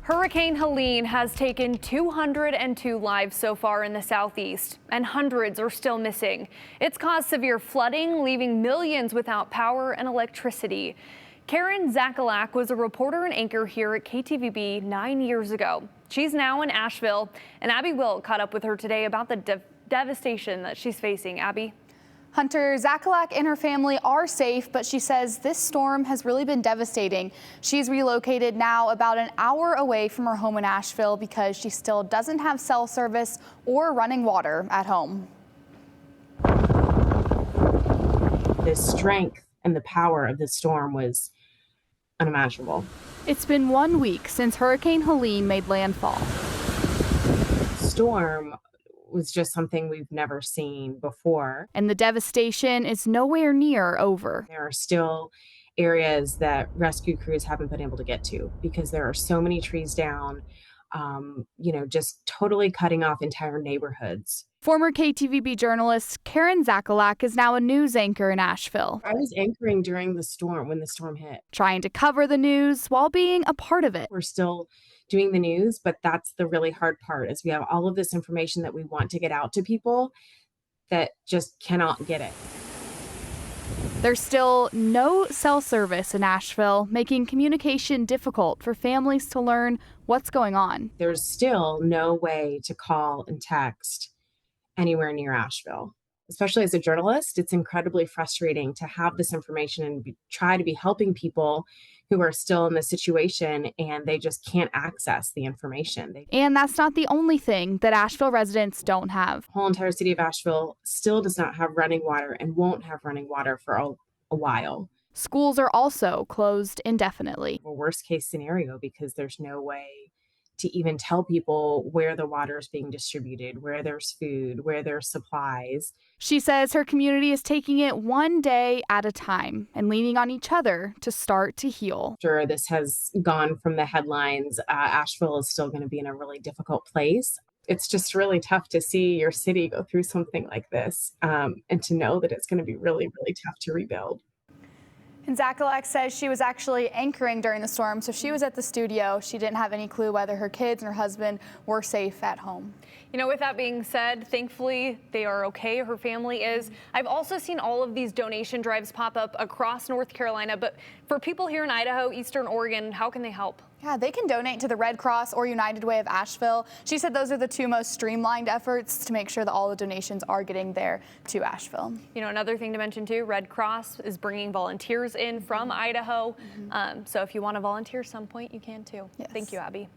Hurricane Helene has taken 202 lives so far in the southeast, and hundreds are still missing. It's caused severe flooding, leaving millions without power and electricity. Karen Zatkulak was a reporter and anchor here at KTVB 9 years ago. She's now in Asheville, and Abby Wilt caught up with her today about the devastation that she's facing. Abby? Hunter, Zatkulak and her family are safe, but she says this storm has really been devastating. She's relocated now about an hour away from her home in Asheville because she still doesn't have cell service or running water at home. The strength and the power of the storm was unimaginable. It's been 1 week since Hurricane Helene made landfall. Storm was just something we've never seen before. And the devastation is nowhere near over. There are still areas that rescue crews haven't been able to get to because there are so many trees down, just totally cutting off entire neighborhoods. Former KTVB journalist Karen Zatkulak is now a news anchor in Asheville. I was anchoring during the storm when the storm hit. Trying to cover the news while being a part of it. We're still doing the news, but that's the really hard part is we have all of this information that we want to get out to people that just cannot get it. There's still no cell service in Asheville, making communication difficult for families to learn what's going on. There's still no way to call and text anywhere near Asheville. Especially as a journalist, it's incredibly frustrating to have this information and try to be helping people who are still in the situation and they just can't access the information. And that's not the only thing that Asheville residents don't have. The whole entire city of Asheville still does not have running water and won't have running water for a while. Schools are also closed indefinitely. A worst case scenario because there's no way to even tell people where the water is being distributed, where there's food, where there's supplies. She says her community is taking it one day at a time and leaning on each other to start to heal. Sure, this has gone from the headlines. Asheville is still going to be in a really difficult place. It's just really tough to see your city go through something like this and to know that it's going to be really, really tough to rebuild. And Zatkulak says she was actually anchoring during the storm, so she was at the studio. She didn't have any clue whether her kids and her husband were safe at home. You know, with that being said, thankfully they are okay. Her family is. I've also seen all of these donation drives pop up across North Carolina, but for people here in Idaho, Eastern Oregon, how can they help? Yeah, they can donate to the Red Cross or United Way of Asheville. She said those are the two most streamlined efforts to make sure that all the donations are getting there to Asheville. You know, another thing to mention too, Red Cross is bringing volunteers in from Idaho. So if you want to volunteer at some point, you can too. Yes. Thank you, Abby.